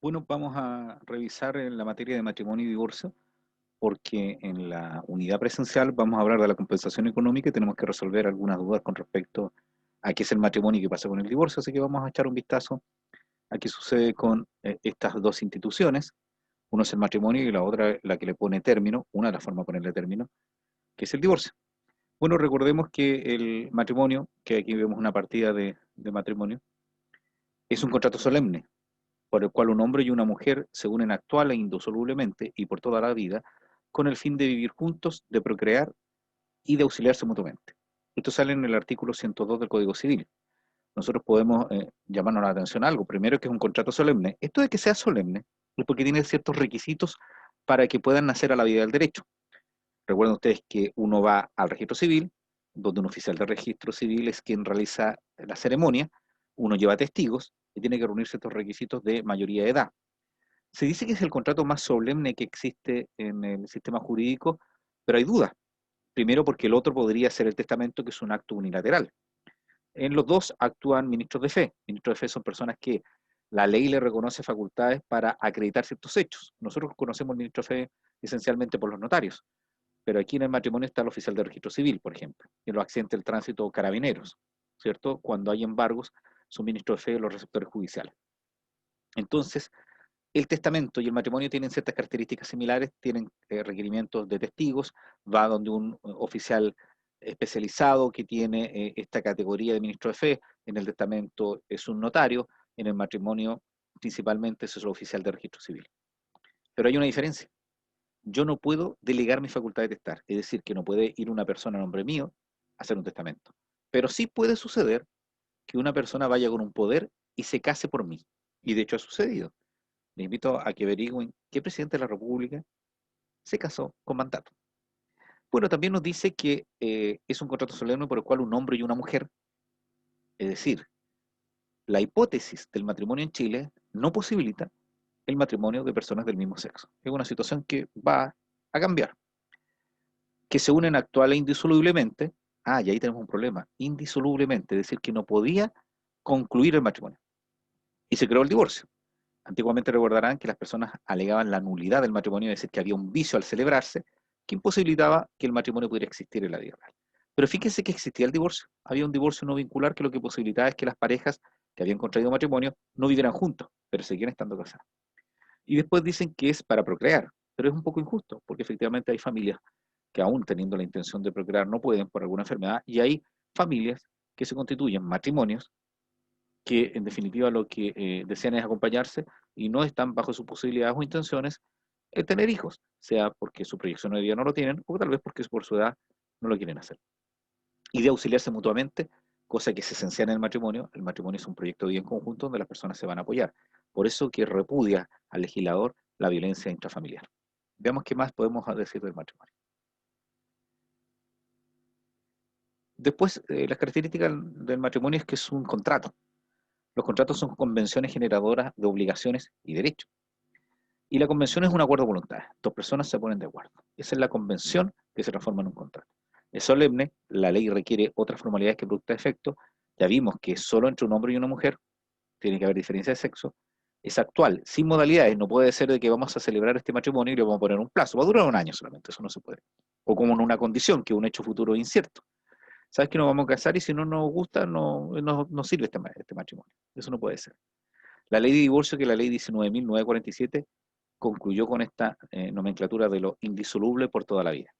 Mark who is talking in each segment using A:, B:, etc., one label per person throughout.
A: Bueno, vamos a revisar en la materia de matrimonio y divorcio, porque en la unidad presencial vamos a hablar de la compensación económica y tenemos que resolver algunas dudas con respecto a qué es el matrimonio y qué pasa con el divorcio, así que vamos a echar un vistazo a qué sucede con estas dos instituciones. Uno es el matrimonio y la otra la que le pone término, una de las formas de ponerle término, que es el divorcio. Bueno, recordemos que el matrimonio, que aquí vemos una partida de matrimonio, es un contrato solemne por el cual un hombre y una mujer se unen actual e indisolublemente y por toda la vida, con el fin de vivir juntos, de procrear y de auxiliarse mutuamente. Esto sale en el artículo 102 del Código Civil. Nosotros podemos llamarnos la atención a algo. Primero, que es un contrato solemne. Esto de que sea solemne es porque tiene ciertos requisitos para que puedan nacer a la vida del derecho. Recuerden ustedes que uno va al registro civil, donde un oficial de registro civil es quien realiza la ceremonia, uno lleva testigos y tiene que reunir ciertos requisitos de mayoría de edad. Se dice que es el contrato más solemne que existe en el sistema jurídico, pero hay dudas. Primero, porque el otro podría ser el testamento, que es un acto unilateral. En los dos actúan ministros de fe. Ministros de fe son personas que la ley le reconoce facultades para acreditar ciertos hechos. Nosotros conocemos al ministro de fe esencialmente por los notarios, pero aquí en el matrimonio está el oficial de registro civil, por ejemplo, y en los accidentes del tránsito, carabineros, ¿cierto? Cuando hay embargos, son ministros de fe los receptores judiciales. Entonces, el testamento y el matrimonio tienen ciertas características similares, tienen requerimientos de testigos, va donde un oficial especializado que tiene esta categoría de ministro de fe, en el testamento es un notario, en el matrimonio principalmente es el oficial de registro civil. Pero hay una diferencia. Yo no puedo delegar mi facultad de testar, es decir, que no puede ir una persona a nombre mío a hacer un testamento. Pero sí puede suceder que una persona vaya con un poder y se case por mí. Y de hecho ha sucedido. Les invito a que averigüen qué presidente de la República se casó con mandato. Bueno, también nos dice que es un contrato solemne por el cual un hombre y una mujer, es decir, la hipótesis del matrimonio en Chile no posibilita el matrimonio de personas del mismo sexo. Es una situación que va a cambiar. Que se unen actual e indisolublemente. Ah, y ahí tenemos un problema. Indisolublemente, es decir, que no podía concluir el matrimonio. Y se creó el divorcio. Antiguamente recordarán que las personas alegaban la nulidad del matrimonio, es decir, que había un vicio al celebrarse que imposibilitaba que el matrimonio pudiera existir en la vida real. Pero fíjense que existía el divorcio. Había un divorcio no vincular que lo que posibilitaba es que las parejas que habían contraído matrimonio no vivieran juntos, pero seguían estando casadas. Y después dicen que es para procrear, pero es un poco injusto, porque efectivamente hay familias que aún teniendo la intención de procrear no pueden por alguna enfermedad, y hay familias que se constituyen matrimonios que en definitiva lo que desean es acompañarse y no están bajo sus posibilidades o intenciones tener hijos, sea porque su proyección de vida no lo tienen o tal vez porque por su edad no lo quieren hacer. Y de auxiliarse mutuamente, cosa que es esencial en el matrimonio es un proyecto de vida en conjunto donde las personas se van a apoyar. Por eso que repudia al legislador la violencia intrafamiliar. Veamos qué más podemos decir del matrimonio. Después, las características del matrimonio es que es un contrato. Los contratos son convenciones generadoras de obligaciones y derechos. Y la convención es un acuerdo voluntario. Dos personas se ponen de acuerdo. Esa es la convención que se transforma en un contrato. Es solemne, la ley requiere otras formalidades que produzcan efecto. Ya vimos que solo entre un hombre y una mujer tiene que haber diferencia de sexo. Es actual, sin modalidades. No puede ser de que vamos a celebrar este matrimonio y le vamos a poner un plazo. Va a durar un año solamente, eso no se puede. O como en una condición, que un hecho futuro incierto. Sabes que nos vamos a casar y si no nos gusta, no sirve este matrimonio. Eso no puede ser. La ley de divorcio, que es la ley 19.947, concluyó con esta nomenclatura de lo indisoluble por toda la vida.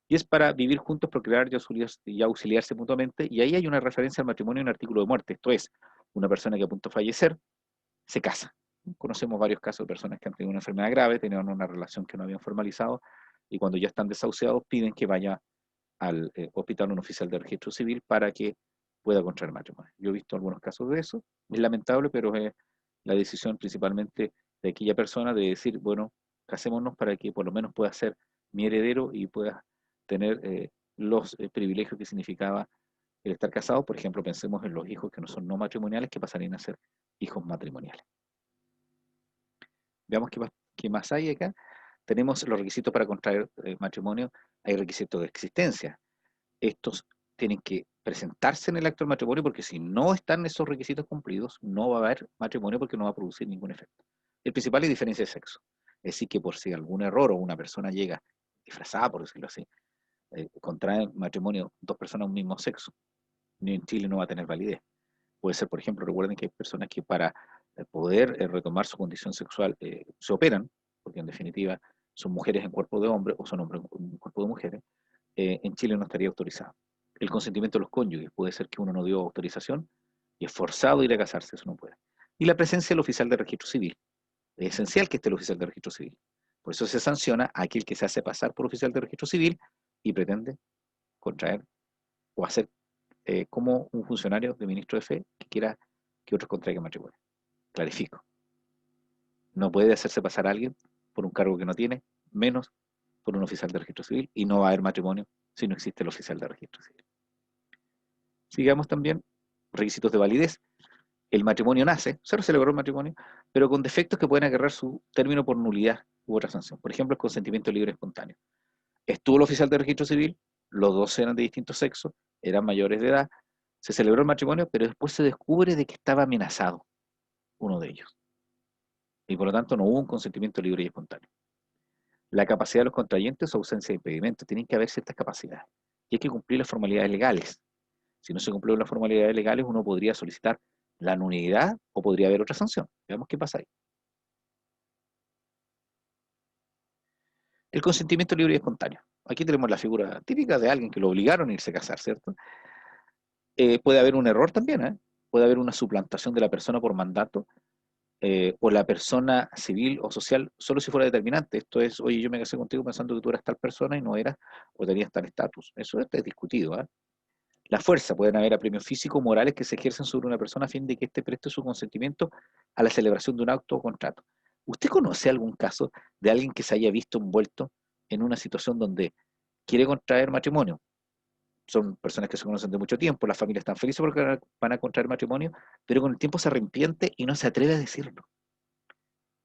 A: Y es para vivir juntos, procrear y auxiliarse mutuamente, y ahí hay una referencia al matrimonio en un artículo de muerte, esto es, una persona que a punto de fallecer se casa. Conocemos varios casos de personas que han tenido una enfermedad grave, tenían una relación que no habían formalizado, y cuando ya están desahuciados piden que vaya al hospital un oficial de registro civil para que pueda contraer matrimonio. Yo he visto algunos casos de eso, es lamentable, pero es la decisión principalmente de aquella persona de decir, bueno, casémonos para que por lo menos pueda ser mi heredero y pueda tener los privilegios que significaba el estar casado. Por ejemplo, pensemos en los hijos que no son no matrimoniales, que pasarían a ser hijos matrimoniales. Veamos qué más hay acá. Tenemos los requisitos para contraer matrimonio. Hay requisitos de existencia. Estos tienen que presentarse en el acto del matrimonio porque si no están esos requisitos cumplidos, no va a haber matrimonio porque no va a producir ningún efecto. El principal es diferencia de sexo. Es decir, que por si algún error o una persona llega disfrazada, por decirlo así, contraen matrimonio dos personas de un mismo sexo, ni en Chile no va a tener validez. Puede ser, por ejemplo, recuerden que hay personas que para poder retomar su condición sexual se operan, porque en definitiva son mujeres en cuerpo de hombre o son hombres en cuerpo de mujeres, en Chile no estaría autorizado. El consentimiento de los cónyuges, puede ser que uno no dio autorización y es forzado a ir a casarse, eso no puede. Y la presencia del oficial de registro civil. Es esencial que esté el oficial de registro civil. Por eso se sanciona a aquel que se hace pasar por oficial de registro civil y pretende contraer o hacer como un funcionario de ministro de fe que quiera que otros contraigan matrimonio. Clarifico. No puede hacerse pasar a alguien por un cargo que no tiene, menos por un oficial de registro civil, y no va a haber matrimonio si no existe el oficial de registro civil. Sigamos también requisitos de validez. El matrimonio nace, se celebró el matrimonio, pero con defectos que pueden agarrar su término por nulidad u otra sanción. Por ejemplo, el consentimiento libre y espontáneo. Estuvo el oficial de registro civil, los dos eran de distinto sexo, eran mayores de edad, se celebró el matrimonio, pero después se descubre de que estaba amenazado uno de ellos. Y por lo tanto no hubo un consentimiento libre y espontáneo. La capacidad de los contrayentes o ausencia de impedimento. Tienen que haber ciertas capacidades. Y hay que cumplir las formalidades legales. Si no se cumplen las formalidades legales, uno podría solicitar la nulidad o podría haber otra sanción. Veamos qué pasa ahí. El consentimiento libre y espontáneo. Aquí tenemos la figura típica de alguien que lo obligaron a irse a casar, ¿cierto? Puede haber un error también, ¿eh? Puede haber una suplantación de la persona por mandato, o la persona civil o social, solo si fuera determinante. Esto es, oye, yo me casé contigo pensando que tú eras tal persona y no eras, o tenías tal estatus. Eso es discutido, ¿eh? La fuerza, pueden haber apremios físicos o morales que se ejercen sobre una persona a fin de que éste preste su consentimiento a la celebración de un acto o contrato. ¿Usted conoce algún caso de alguien que se haya visto envuelto en una situación donde quiere contraer matrimonio? Son personas que se conocen de mucho tiempo, las familias están felices porque van a contraer matrimonio, pero con el tiempo se arrepiente y no se atreve a decirlo.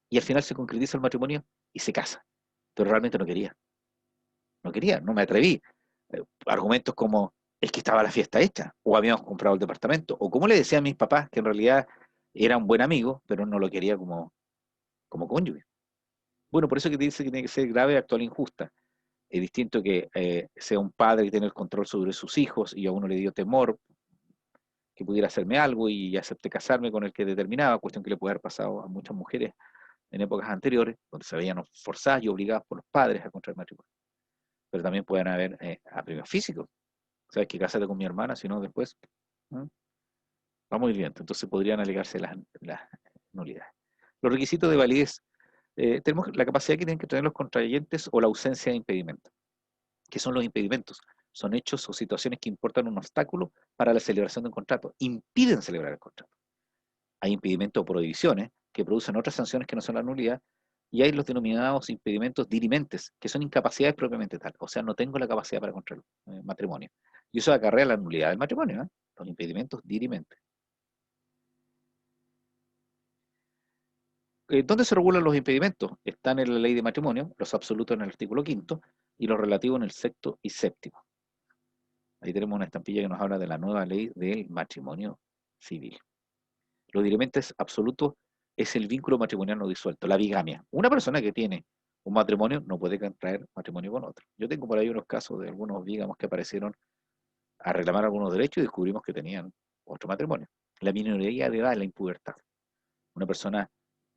A: Y al final se concretiza el matrimonio y se casa. Pero realmente no quería. No quería, no me atreví. Argumentos como, es que estaba la fiesta hecha, o habíamos comprado el departamento, o como le decía a mis papás, que en realidad era un buen amigo, pero no lo quería como cónyuge. Bueno, por eso que dice que tiene que ser grave, actual e injusta. Es distinto que sea un padre que tiene el control sobre sus hijos y a uno le dio temor que pudiera hacerme algo y acepté casarme con el que determinaba, cuestión que le puede haber pasado a muchas mujeres en épocas anteriores, donde se veían forzadas y obligadas por los padres a contraer matrimonio. Pero también pueden haber apremios físicos. ¿Sabes que cásate con mi hermana? Si no, después vamos a ir viendo. Entonces podrían alegarse las nulidades. Los requisitos de validez. Tenemos la capacidad que tienen que tener los contrayentes o la ausencia de impedimento. ¿Qué son los impedimentos? Son hechos o situaciones que importan un obstáculo para la celebración de un contrato. Impiden celebrar el contrato. Hay impedimentos o prohibiciones que producen otras sanciones que no son la nulidad, y hay los denominados impedimentos dirimentes, que son incapacidades propiamente tal. O sea, no tengo la capacidad para contraer matrimonio. Y eso acarrea la nulidad del matrimonio, ¿eh? Los impedimentos dirimentes. ¿Dónde se regulan los impedimentos? Están en la ley de matrimonio, los absolutos en el artículo 5 y los relativos en el sexto y séptimo. Ahí tenemos una estampilla que nos habla de la nueva ley del matrimonio civil. Los dirimentes absolutos es el vínculo matrimonial no disuelto, la bigamia. Una persona que tiene un matrimonio no puede contraer matrimonio con otro. Yo tengo por ahí unos casos de algunos bígamos que aparecieron a reclamar algunos derechos y descubrimos que tenían otro matrimonio. La minoría de edad es la impubertad. Una persona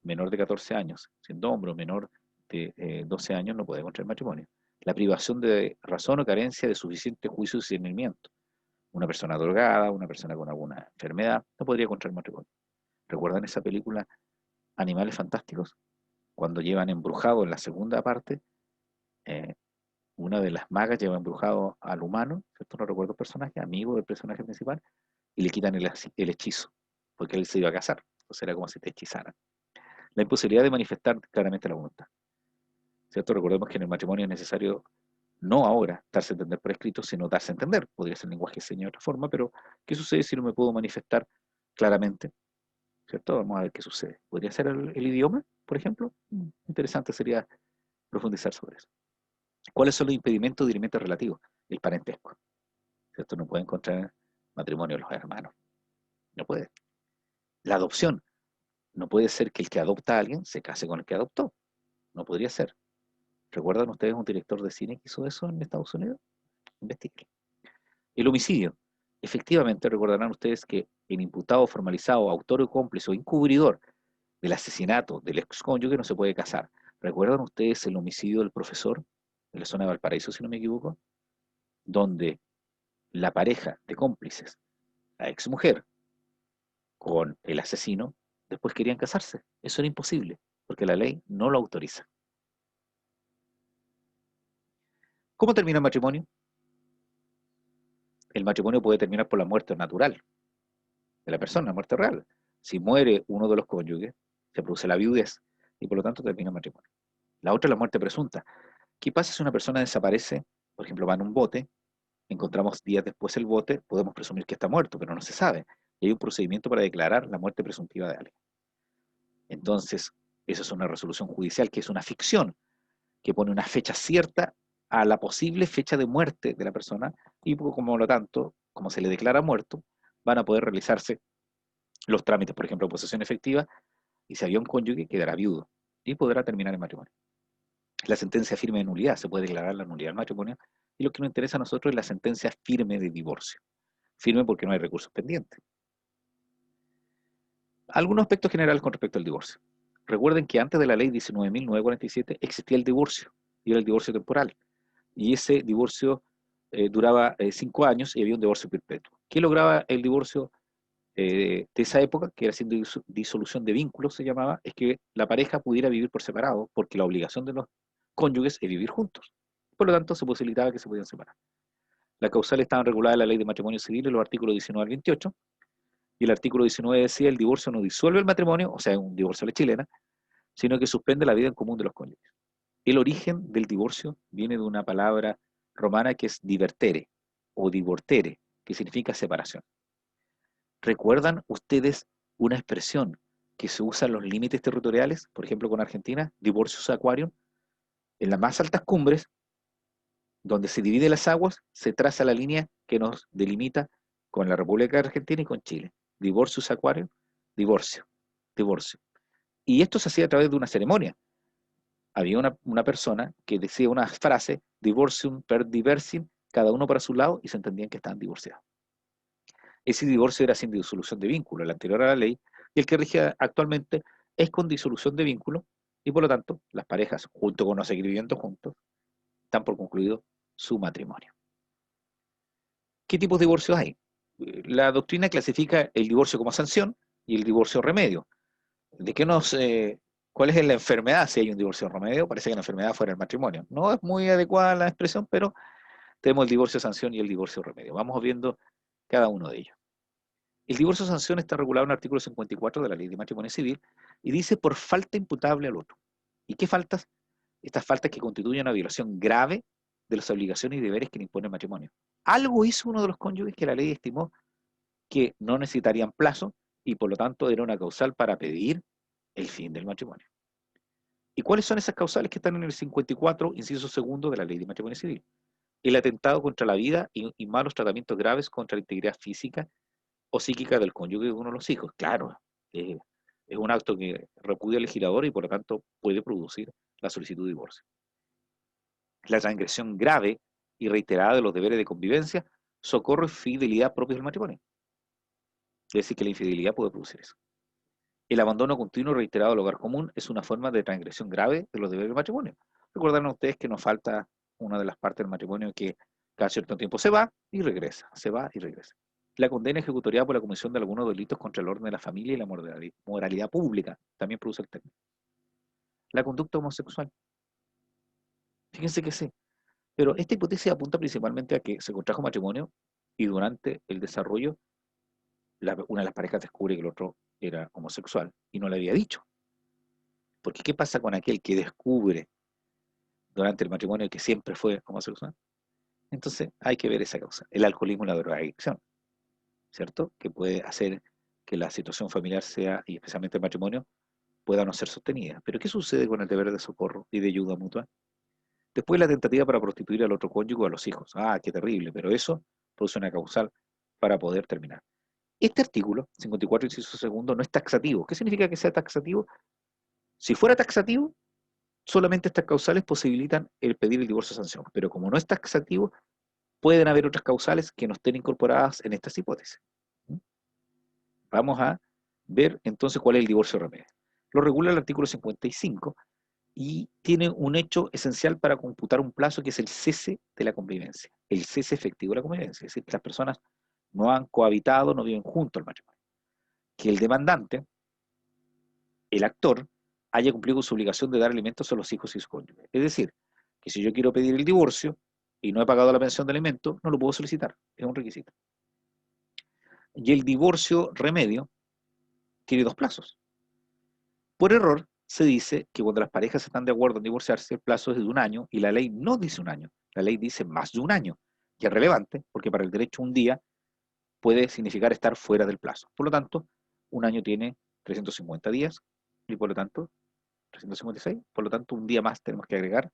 A: menor de 14 años, siendo hombre o menor de 12 años, no puede contraer matrimonio. La privación de razón o carencia de suficiente juicio y discernimiento. Una persona drogada, una persona con alguna enfermedad, no podría contraer matrimonio. ¿Recuerdan esa película Animales Fantásticos? Cuando llevan embrujado en la segunda parte, eh, una de las magas lleva embrujado al humano, ¿cierto? No recuerdo el personaje, amigo del personaje principal, y le quitan el hechizo, porque él se iba a casar. Entonces era como si te hechizaran. La imposibilidad de manifestar claramente la voluntad, ¿cierto? Recordemos que en el matrimonio es necesario, no ahora, darse a entender por escrito, sino darse a entender. Podría ser lenguaje de señas de otra forma, pero ¿qué sucede si no me puedo manifestar claramente? ¿Cierto? Vamos a ver qué sucede. ¿Podría ser el idioma, por ejemplo? Interesante sería profundizar sobre eso. ¿Cuáles son los impedimentos de alimentos relativos? El parentesco, ¿cierto? No pueden contraer matrimonio los hermanos. No puede. La adopción. No puede ser que el que adopta a alguien se case con el que adoptó. No podría ser. ¿Recuerdan ustedes un director de cine que hizo eso en Estados Unidos? Investiguen. El homicidio. Efectivamente, recordarán ustedes que el imputado formalizado, autor o cómplice o encubridor del asesinato del excónyuge no se puede casar. ¿Recuerdan ustedes el homicidio del profesor de la zona de Valparaíso, si no me equivoco? Donde la pareja de cómplices, la exmujer, con el asesino, después querían casarse. Eso era imposible, porque la ley no lo autoriza. ¿Cómo termina el matrimonio? El matrimonio puede terminar por la muerte natural de la persona, la muerte real. Si muere uno de los cónyuges, se produce la viudez y por lo tanto termina el matrimonio. La otra es la muerte presunta. ¿Qué pasa si una persona desaparece? Por ejemplo, va en un bote, encontramos días después el bote, podemos presumir que está muerto, pero no se sabe. Y hay un procedimiento para declarar la muerte presuntiva de alguien. Entonces, eso es una resolución judicial que es una ficción, que pone una fecha cierta a la posible fecha de muerte de la persona y como lo tanto, como se le declara muerto, van a poder realizarse los trámites, por ejemplo, de posesión efectiva, y si había un cónyuge, quedará viudo y podrá terminar el matrimonio. La sentencia firme de nulidad, se puede declarar la nulidad del matrimonio, y lo que nos interesa a nosotros es la sentencia firme de divorcio. Firme porque no hay recursos pendientes. Algunos aspectos generales con respecto al divorcio. Recuerden que antes de la ley 19.947 existía el divorcio, y era el divorcio temporal. Y ese divorcio duraba 5 años y había un divorcio perpetuo. ¿Qué lograba el divorcio de esa época, que era sin disolución de vínculos, se llamaba? Es que la pareja pudiera vivir por separado, porque la obligación de los cónyuges es vivir juntos. Por lo tanto, se posibilitaba que se podían separar. Las causales estaban reguladas en la ley de matrimonio civil en los artículos 19 al 28, y el artículo 19 decía el divorcio no disuelve el matrimonio, o sea, un divorcio a la chilena, sino que suspende la vida en común de los cónyuges. El origen del divorcio viene de una palabra romana que es divertere o divortere, que significa separación. ¿Recuerdan ustedes una expresión que se usa en los límites territoriales, por ejemplo con Argentina, divorcius aquarium? En las más altas cumbres, donde se dividen las aguas, se traza la línea que nos delimita con la República Argentina y con Chile. Divorcius aquarium, divorcio, divorcio. Y esto se hacía a través de una ceremonia. Había una persona que decía una frase, divorcium per diversim, cada uno para su lado, y se entendían que estaban divorciados. Ese divorcio era sin disolución de vínculo, el anterior a la ley, y el que rige actualmente es con disolución de vínculo, y por lo tanto, las parejas, junto con no seguir viviendo juntos, están por concluido su matrimonio. ¿Qué tipos de divorcios hay? La doctrina clasifica el divorcio como sanción y el divorcio remedio. ¿De qué cuál es la enfermedad si hay un divorcio remedio? Parece que la enfermedad fuera el matrimonio. No es muy adecuada la expresión, pero tenemos el divorcio sanción y el divorcio remedio. Vamos viendo cada uno de ellos. El divorcio sanción está regulado en el artículo 54 de la Ley de Matrimonio Civil y dice por falta imputable al otro. ¿Y qué faltas? Estas faltas que constituyen una violación grave de las obligaciones y deberes que le impone el matrimonio. Algo hizo uno de los cónyuges que la ley estimó que no necesitarían plazo y por lo tanto era una causal para pedir el fin del matrimonio. ¿Y cuáles son esas causales que están en el 54, inciso segundo de la Ley de Matrimonio Civil? El atentado contra la vida y malos tratamientos graves contra la integridad física o psíquica del cónyuge de uno de los hijos. Claro, es un acto que repudia al legislador y por lo tanto puede producir la solicitud de divorcio. La transgresión grave y reiterada de los deberes de convivencia, socorro y fidelidad propios del matrimonio. Es decir, que la infidelidad puede producir eso. El abandono continuo y reiterado del hogar común es una forma de transgresión grave de los deberes del matrimonio. Recuerden ustedes que nos falta una de las partes del matrimonio que cada cierto tiempo se va y regresa, se va y regresa. La condena ejecutoriada por la comisión de algunos delitos contra el orden de la familia y la moralidad pública también produce el término. La conducta homosexual. Fíjense que sí, pero esta hipótesis apunta principalmente a que se contrajo matrimonio y durante el desarrollo una de las parejas descubre que el otro era homosexual y no le había dicho. Porque ¿qué pasa con aquel que descubre durante el matrimonio que siempre fue homosexual? Entonces hay que ver esa causa. El alcoholismo y la drogadicción, ¿cierto? Que puede hacer que la situación familiar sea, y especialmente el matrimonio, pueda no ser sostenida. Pero ¿qué sucede con el deber de socorro y de ayuda mutua? Después la tentativa para prostituir al otro cónyuge o a los hijos. Ah, qué terrible, pero eso produce una causal para poder terminar. Este artículo, 54 inciso segundo, no es taxativo. ¿Qué significa que sea taxativo? Si fuera taxativo, solamente estas causales posibilitan el pedir el divorcio de sanción, pero como no es taxativo, pueden haber otras causales que no estén incorporadas en estas hipótesis. Vamos a ver entonces cuál es el divorcio de remedio. Lo regula el artículo 55 y tiene un hecho esencial para computar un plazo que es el cese de la convivencia, el cese efectivo de la convivencia, es decir, que las personas no han cohabitado, no viven juntos al matrimonio. Que el demandante, el actor, haya cumplido con su obligación de dar alimentos a los hijos y sus cónyuges. Es decir, que si yo quiero pedir el divorcio y no he pagado la pensión de alimentos, no lo puedo solicitar, es un requisito. Y el divorcio remedio tiene dos plazos. Por error, se dice que cuando las parejas están de acuerdo en divorciarse, el plazo es de un año y la ley no dice un año, la ley dice más de un año, que es relevante porque para el derecho un día puede significar estar fuera del plazo. Por lo tanto, un año tiene 350 días y por lo tanto 356, por lo tanto un día más tenemos que agregar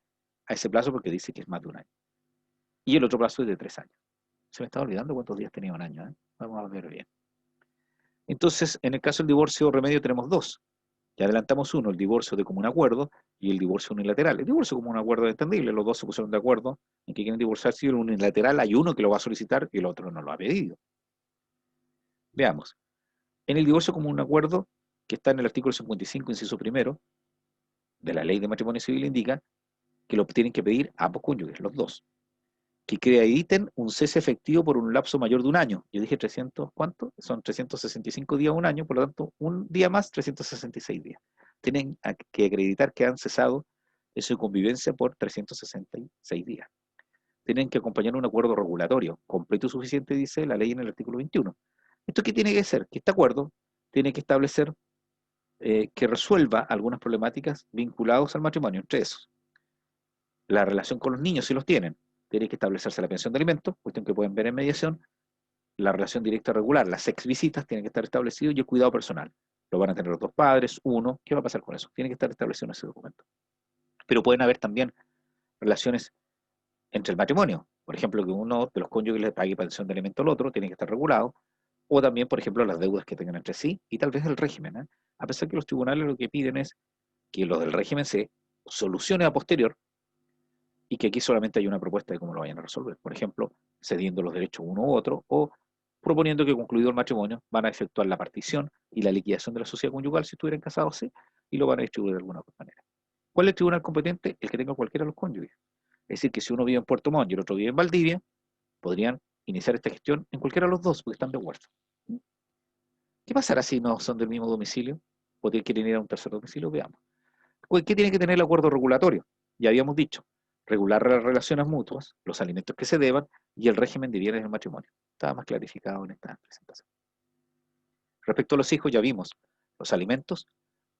A: a ese plazo porque dice que es más de un año. Y el otro plazo es de 3 años. Se me estaba olvidando cuántos días tenía un año, ¿eh? Vamos a ver bien. Entonces, en el caso del divorcio remedio tenemos dos. Ya adelantamos uno, el divorcio de común acuerdo y el divorcio unilateral. El divorcio de común acuerdo es entendible, los dos se pusieron de acuerdo en que quieren divorciarse y el unilateral hay uno que lo va a solicitar y el otro no lo ha pedido. Veamos. En el divorcio común acuerdo, que está en el artículo 55, inciso primero, de la ley de matrimonio civil, indica que lo tienen que pedir ambos cónyuges, los dos. Que acrediten un cese efectivo por un lapso mayor de un año. Yo dije 300, ¿cuánto? Son 365 días un año, por lo tanto, un día más, 366 días. Tienen que acreditar que han cesado en su convivencia por 366 días. Tienen que acompañar un acuerdo regulatorio, completo y suficiente, dice la ley en el artículo 21. ¿Esto qué tiene que ser? Que este acuerdo tiene que establecer que resuelva algunas problemáticas vinculadas al matrimonio, entre esos. La relación con los niños, si los tienen, tiene que establecerse la pensión de alimentos, cuestión que pueden ver en mediación, la relación directa regular, las visitas tienen que estar establecidos y el cuidado personal. Lo van a tener los dos padres, uno, ¿qué va a pasar con eso? Tiene que estar establecido en ese documento. Pero pueden haber también relaciones entre el matrimonio, por ejemplo, que uno de los cónyuges le pague pensión de alimentos al otro, tiene que estar regulado, o también, por ejemplo, las deudas que tengan entre sí, y tal vez el régimen, ¿eh? A pesar que los tribunales lo que piden es que lo del régimen se solucione a posterior, y que aquí solamente hay una propuesta de cómo lo vayan a resolver. Por ejemplo, cediendo los derechos uno u otro, o proponiendo que concluido el matrimonio van a efectuar la partición y la liquidación de la sociedad conyugal si estuvieran casados, sí, y lo van a distribuir de alguna otra manera. ¿Cuál es el tribunal competente? El que tenga cualquiera de los cónyuges. Es decir, que si uno vive en Puerto Montt y el otro vive en Valdivia, podrían iniciar esta gestión en cualquiera de los dos, porque están de acuerdo. ¿Qué pasará si no son del mismo domicilio? ¿O quieren ir a un tercer domicilio? Veamos. ¿Qué tiene que tener el acuerdo regulatorio? Ya habíamos dicho, regular las relaciones mutuas, los alimentos que se deban y el régimen de bienes del matrimonio. Estaba más clarificado en esta presentación. Respecto a los hijos, ya vimos los alimentos,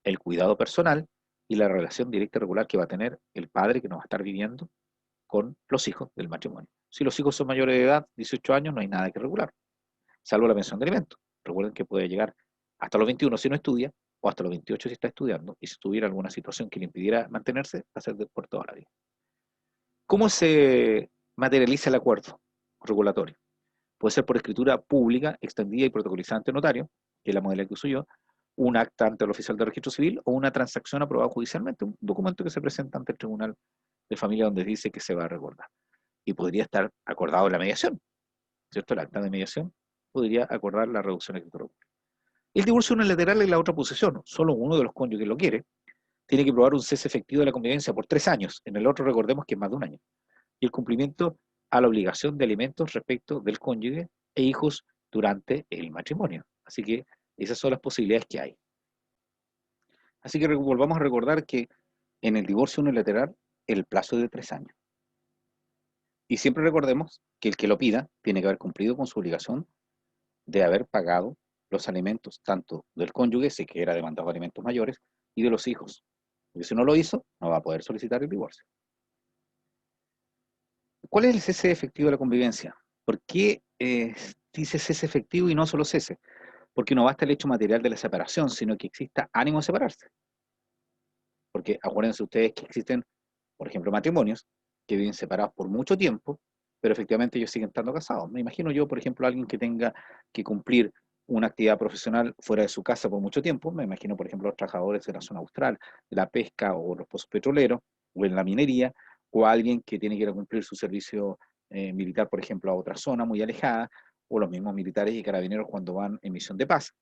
A: el cuidado personal y la relación directa y regular que va a tener el padre que nos va a estar viviendo con los hijos del matrimonio. Si los hijos son mayores de edad, 18 años, no hay nada que regular, salvo la pensión de alimentos. Recuerden que puede llegar hasta los 21 si no estudia, o hasta los 28 si está estudiando, y si tuviera alguna situación que le impidiera mantenerse, va a ser por toda la vida. ¿Cómo se materializa el acuerdo regulatorio? Puede ser por escritura pública, extendida y protocolizada ante notario, que es la modalidad que uso yo, un acta ante el oficial de registro civil o una transacción aprobada judicialmente, un documento que se presenta ante el tribunal de familia donde dice que se va a recordar. Y podría estar acordado en la mediación, ¿cierto? El acta de mediación podría acordar la reducción extraordinaria. El divorcio unilateral es la otra posesión, solo uno de los cónyuges lo quiere, tiene que probar un cese efectivo de la convivencia por 3 años, en el otro recordemos que es más de un año, y el cumplimiento a la obligación de alimentos respecto del cónyuge e hijos durante el matrimonio. Así que esas son las posibilidades que hay. Así que volvamos a recordar que en el divorcio unilateral el plazo es de 3 años. Y siempre recordemos que el que lo pida tiene que haber cumplido con su obligación de haber pagado los alimentos, tanto del cónyuge, si que era demandado alimentos mayores, y de los hijos. Porque si no lo hizo, no va a poder solicitar el divorcio. ¿Cuál es el cese efectivo de la convivencia? ¿Por qué dice cese efectivo y no solo cese? Porque no basta el hecho material de la separación, sino que exista ánimo de separarse. Porque acuérdense ustedes que existen, por ejemplo, matrimonios que viven separados por mucho tiempo, pero efectivamente ellos siguen estando casados. Me imagino yo, por ejemplo, alguien que tenga que cumplir una actividad profesional fuera de su casa por mucho tiempo, me imagino, por ejemplo, los trabajadores de la zona austral, de la pesca o los pozos petroleros, o en la minería, o alguien que tiene que ir a cumplir su servicio militar, por ejemplo, a otra zona muy alejada, o los mismos militares y carabineros cuando van en misión de paz.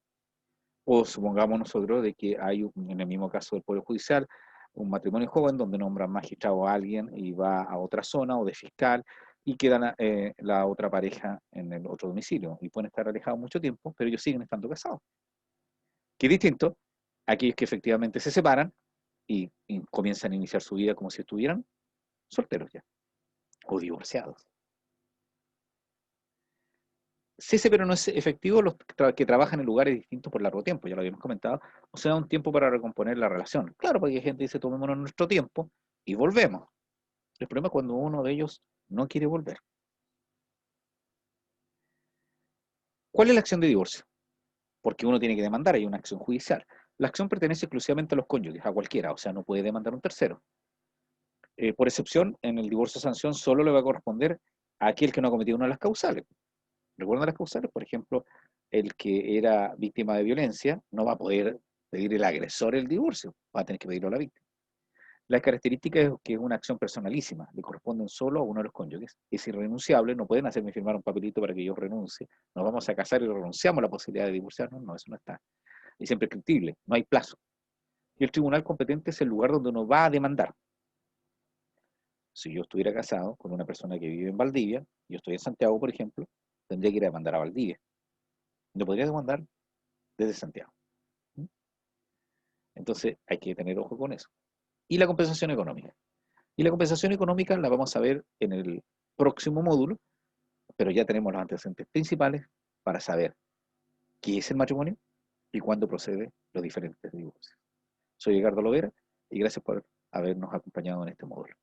A: O supongamos nosotros de que hay, en el mismo caso del Poder Judicial, un matrimonio joven donde nombran magistrado a alguien y va a otra zona o de fiscal y queda la otra pareja en el otro domicilio y pueden estar alejados mucho tiempo, pero ellos siguen estando casados. Que es distinto a aquellos que efectivamente se separan y comienzan a iniciar su vida como si estuvieran solteros ya o divorciados. Cese pero no es efectivo los que trabajan en lugares distintos por largo tiempo, ya lo habíamos comentado, o sea, un tiempo para recomponer la relación. Claro, porque hay gente que dice, tomémonos nuestro tiempo y volvemos. El problema es cuando uno de ellos no quiere volver. ¿Cuál es la acción de divorcio? Porque uno tiene que demandar, hay una acción judicial. La acción pertenece exclusivamente a los cónyuges, a cualquiera, o sea, no puede demandar un tercero. Por excepción, en el divorcio sanción solo le va a corresponder a aquel que no ha cometido una de las causales. ¿Recuerdan las causales? Por ejemplo, el que era víctima de violencia no va a poder pedir el agresor el divorcio, va a tener que pedirlo a la víctima. La característica es que es una acción personalísima, le corresponden solo a uno de los cónyuges. Es irrenunciable, no pueden hacerme firmar un papelito para que yo renuncie. Nos vamos a casar y renunciamos a la posibilidad de divorciarnos. No, eso no está. Es imprescriptible, no hay plazo. Y el tribunal competente es el lugar donde uno va a demandar. Si yo estuviera casado con una persona que vive en Valdivia, yo estoy en Santiago, por ejemplo, tendría que ir a demandar a Valdivia. No podría demandar desde Santiago. Entonces hay que tener ojo con eso. Y la compensación económica. Y la compensación económica la vamos a ver en el próximo módulo, pero ya tenemos los antecedentes principales para saber qué es el matrimonio y cuándo procede los diferentes divorcios. Soy Edgardo Lovera y gracias por habernos acompañado en este módulo.